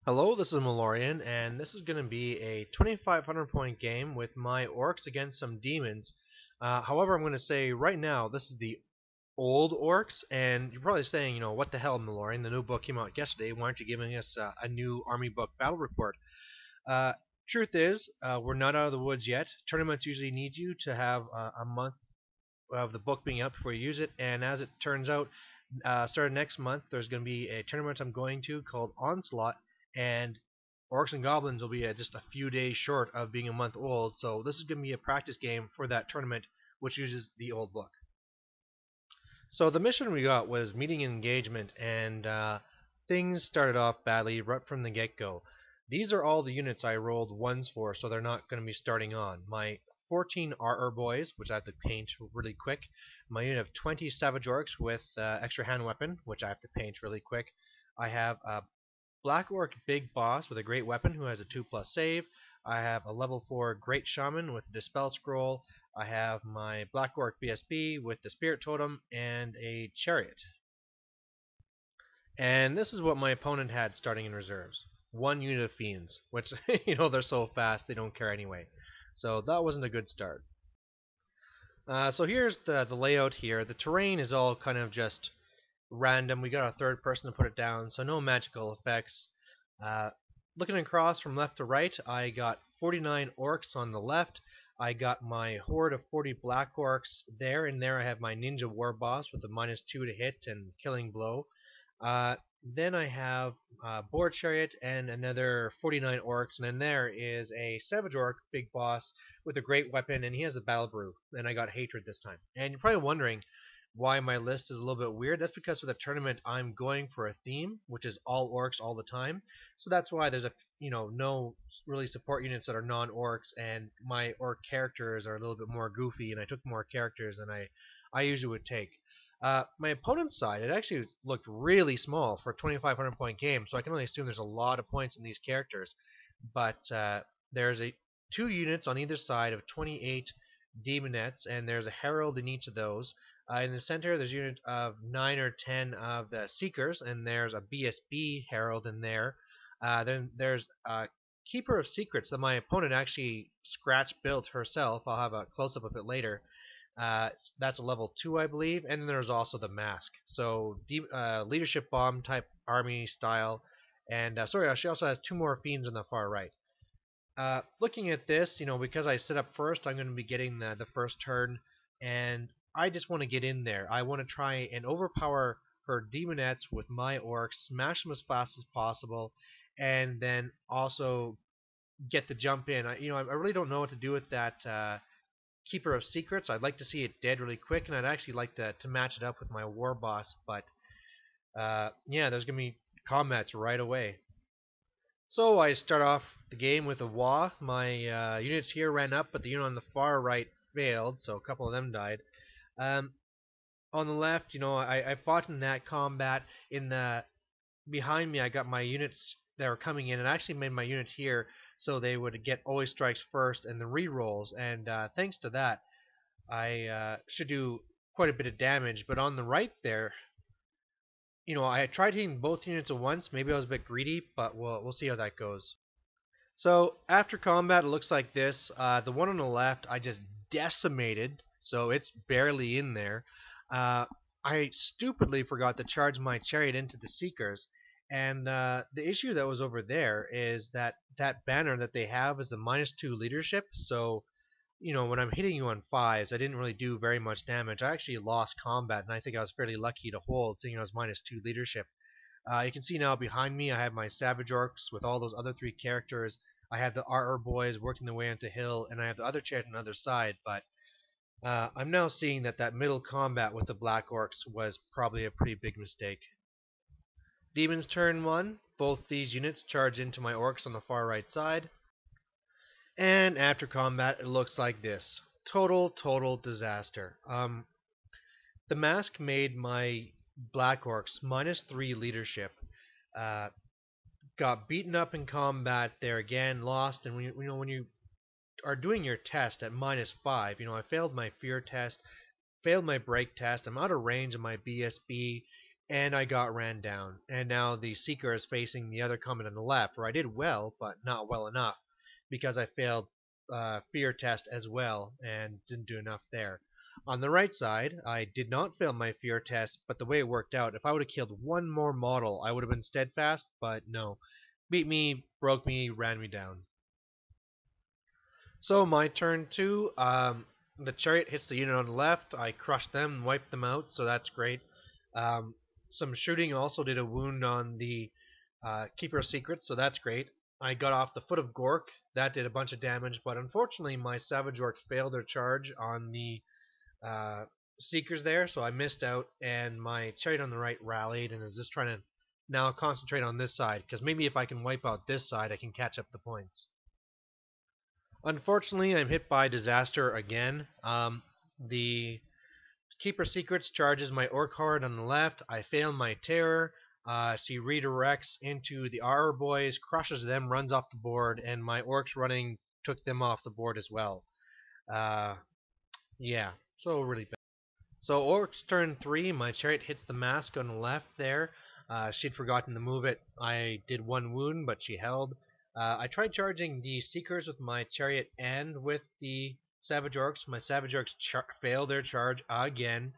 Hello, this is Malorian, and this is going to be a 2,500 point game with my orcs against some demons. However, I'm going to say right now, this is the old orcs, and you're probably saying, what the hell, Malorian? The new book came out yesterday. Why aren't you giving us a new army book battle report? Uh, Truth is, we're not out of the woods yet. Tournaments usually need you to have a month of the book being out before you use it, and as it turns out, starting next month, there's going to be a tournament I'm going to called Onslaught, and Orcs and Goblins will be just a few days short of being a month old, so this is going to be a practice game for that tournament, which uses the old book. So the mission we got was meeting and engagement, and things started off badly right from the get-go. These are all the units I rolled ones for, so they're not going to be starting on. My 14 RR boys, which I have to paint really quick. My unit of 20 Savage Orcs with extra hand weapon, which I have to paint really quick. I have a Black Orc Big Boss with a great weapon who has a 2+ save. I have a level 4 Great Shaman with a Dispel Scroll. I have my Black Orc BSB with the Spirit Totem and a Chariot. And this is what my opponent had starting in reserves. One unit of Fiends, which, they're so fast they don't care anyway. So that wasn't a good start. So here's the layout here. The terrain is all kind of just random. We got a third person to put it down, so no magical effects. Looking across from left to right, I got 49 orcs on the left. I got my horde of 40 black orcs there, and there I have my ninja war boss with a -2 to hit and killing blow. Then I have boar chariot and another 49 orcs, and then there is a savage orc big boss with a great weapon, and he has a battle brew, and I got hatred this time. And you're probably wondering why my list is a little bit weird. That's because for the tournament I'm going for a theme, which is all orcs all the time. So that's why there's no really support units that are non-orcs, and my orc characters are a little bit more goofy, and I took more characters than I usually would take. My opponent's side, it actually looked really small for a 2,500 point game, so I can only assume there's a lot of points in these characters. But there's two units on either side of 28 demonettes, and there's a herald in each of those. In the center, there's a unit of 9 or 10 of the Seekers, and there's a BSB herald in there. Then there's a Keeper of Secrets that my opponent actually scratch built herself. I'll have a close-up of it later. That's a level 2, I believe, and then there's also the mask. So leadership bomb type army style, and she also has 2 more fiends on the far right. Looking at this, because I set up first, I'm going to be getting the first turn, and I just want to get in there. I want to try and overpower her demonettes with my orcs, smash them as fast as possible, and then also get the jump in. I really don't know what to do with that Keeper of Secrets. I'd like to see it dead really quick, and I'd actually like to match it up with my war boss, but yeah, there's going to be combats right away. So I start off the game with a Wa. My units here ran up, but the unit on the far right failed, so a couple of them died. On the left, I fought in that combat. Behind me, I got my units that were coming in, and I actually made my unit here so they would get always strikes first and the rerolls. And thanks to that, I should do quite a bit of damage. But on the right there, I tried hitting both units at once. Maybe I was a bit greedy, but we'll see how that goes. So after combat, it looks like this. The one on the left, I just decimated, so it's barely in there. I stupidly forgot to charge my chariot into the Seekers, and the issue that was over there is that banner that they have is the -2 leadership, so when I'm hitting you on 5s, I didn't really do very much damage. I actually lost combat, and I think I was fairly lucky to hold, seeing I was -2 leadership. You can see now behind me I have my Savage Orcs with all those other 3 characters. I have the RR boys working their way onto hill, and I have the other chariot on the other side, but I'm now seeing that middle combat with the Black Orcs was probably a pretty big mistake. Demons turn 1. Both these units charge into my orcs on the far right side. And after combat, it looks like this. Total disaster. The mask made my Black Orcs -3 leadership. Got beaten up in combat there again, lost, and when you are doing your test at -5, I failed my fear test, failed my break test, I'm out of range of my BSB, and I got ran down. And now the Seeker is facing the other combat on the left, where I did well, but not well enough, because I failed fear test as well and didn't do enough there. On the right side, I did not fail my fear test, but the way it worked out, if I would have killed one more model, I would have been steadfast, but no. Beat me, broke me, ran me down. So my turn two. The chariot hits the unit on the left. I crush them, wipe them out, so that's great. Some shooting also did a wound on the Keeper of Secrets, so that's great. I got off the foot of Gork. That did a bunch of damage, but unfortunately my Savage Orcs failed their charge on the Seekers there, so I missed out, and my chariot on the right rallied and is just trying to now concentrate on this side, because maybe if I can wipe out this side, I can catch up the points. Unfortunately, I'm hit by disaster again. The Keeper Secrets charges my Orc Horde on the left. I fail my Terror. She redirects into the R boys, crushes them, runs off the board, and my Orcs running took them off the board as well. Yeah, so really bad. So Orcs turn 3, my chariot hits the mask on the left there. She'd forgotten to move it. I did one wound, but she held. I tried charging the Seekers with my chariot and with the Savage Orcs. My Savage Orcs failed their charge again.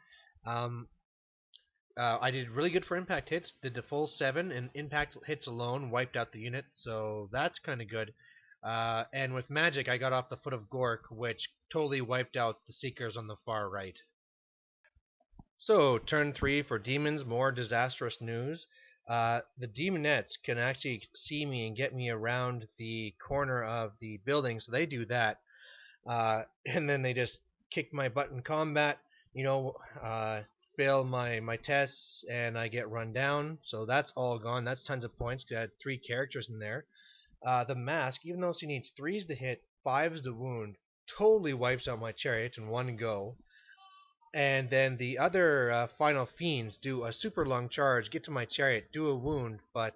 I did really good for impact hits, did the full 7, and impact hits alone wiped out the unit, so that's kind of good. And with magic, I got off the foot of Gork, which totally wiped out the Seekers on the far right. So, turn 3 for demons, more disastrous news. The demonettes can actually see me and get me around the corner of the building, so they do that. And then they just kick my butt in combat, fail my tests, and I get run down. So that's all gone. That's tons of points because I had 3 characters in there. The mask, even though she needs 3s to hit, 5s to wound, totally wipes out my chariot in one go. And then the other final fiends do a super long charge, get to my chariot, do a wound, but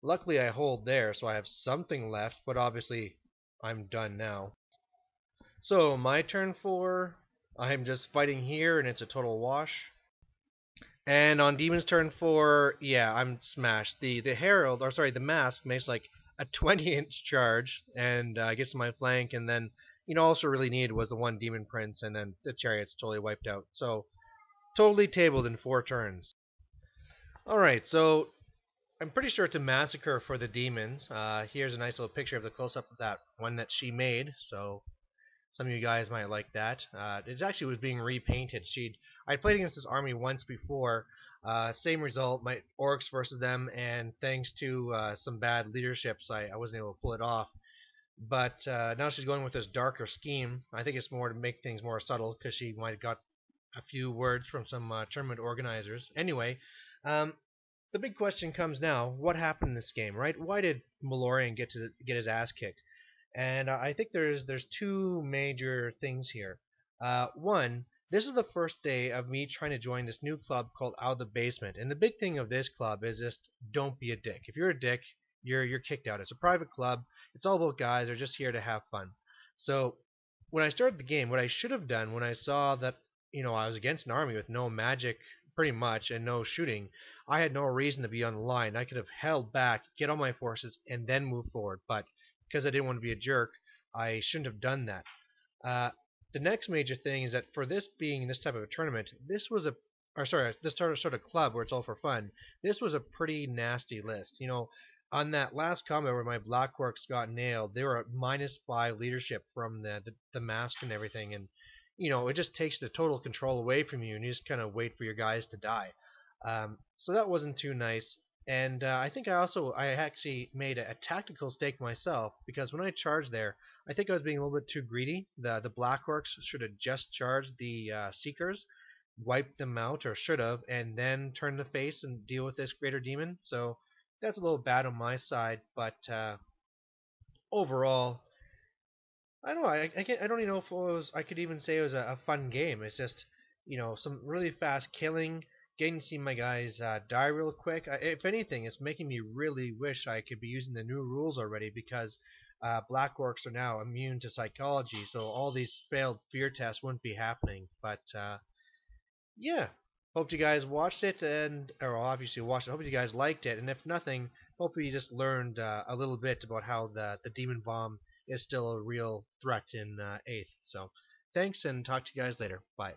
luckily I hold there, so I have something left, but obviously I'm done now. So my turn 4, I'm just fighting here, and it's a total wash. And on Demon's turn 4, yeah, I'm smashed. The Herald, or sorry, the Mask makes like a 20-inch charge and gets to my flank, and then also really needed was the one Demon Prince, and then the Chariot's totally wiped out. So totally tabled in 4 turns. Alright, so I'm pretty sure it's a massacre for the demons. Here's a nice little picture of the close-up of that one that she made, so some of you guys might like that. It actually was being repainted. I played against this army once before. Same result, my Orcs versus them, and thanks to some bad leaderships, I wasn't able to pull it off. But now she's going with this darker scheme. I think it's more to make things more subtle, because she might have got a few words from some tournament organizers. Anyway, the big question comes now: what happened in this game, right? Why did Malorian get his ass kicked? And I think there's 2 major things here. One, this is the first day of me trying to join this new club called Out of the Basement. And the big thing of this club is just don't be a dick. If you're a dick, you're kicked out. It's a private club. It's all about guys. They're just here to have fun. So when I started the game, what I should have done when I saw that I was against an army with no magic pretty much and no shooting, I had no reason to be on the line. I could have held back, get all my forces, and then move forward. But because I didn't want to be a jerk, I shouldn't have done that. The next major thing is that for this being this type of a tournament, this sort of club where it's all for fun, this was a pretty nasty list. On that last combat where my Black Orcs got nailed, they were at -5 leadership from the mask and everything, and it just takes the total control away from you, and you just kind of wait for your guys to die. So that wasn't too nice. And I think I actually made a tactical mistake myself, because when I charged there, I think I was being a little bit too greedy. The Black Orcs should have just charged the Seekers, wiped them out, or should have, and then turned the face and deal with this greater demon. So that's a little bad on my side, but overall, I don't know. I don't even know if I could even say it was a fun game. It's just some really fast killing. Getting to see my guys die real quick. If anything, it's making me really wish I could be using the new rules already, because Black Orcs are now immune to psychology, so all these failed fear tests wouldn't be happening. But yeah, Hope you guys watched it, or obviously watched it. Hope you guys liked it, and if nothing, hope you just learned a little bit about how the demon bomb is still a real threat in 8th. So, thanks, and talk to you guys later. Bye.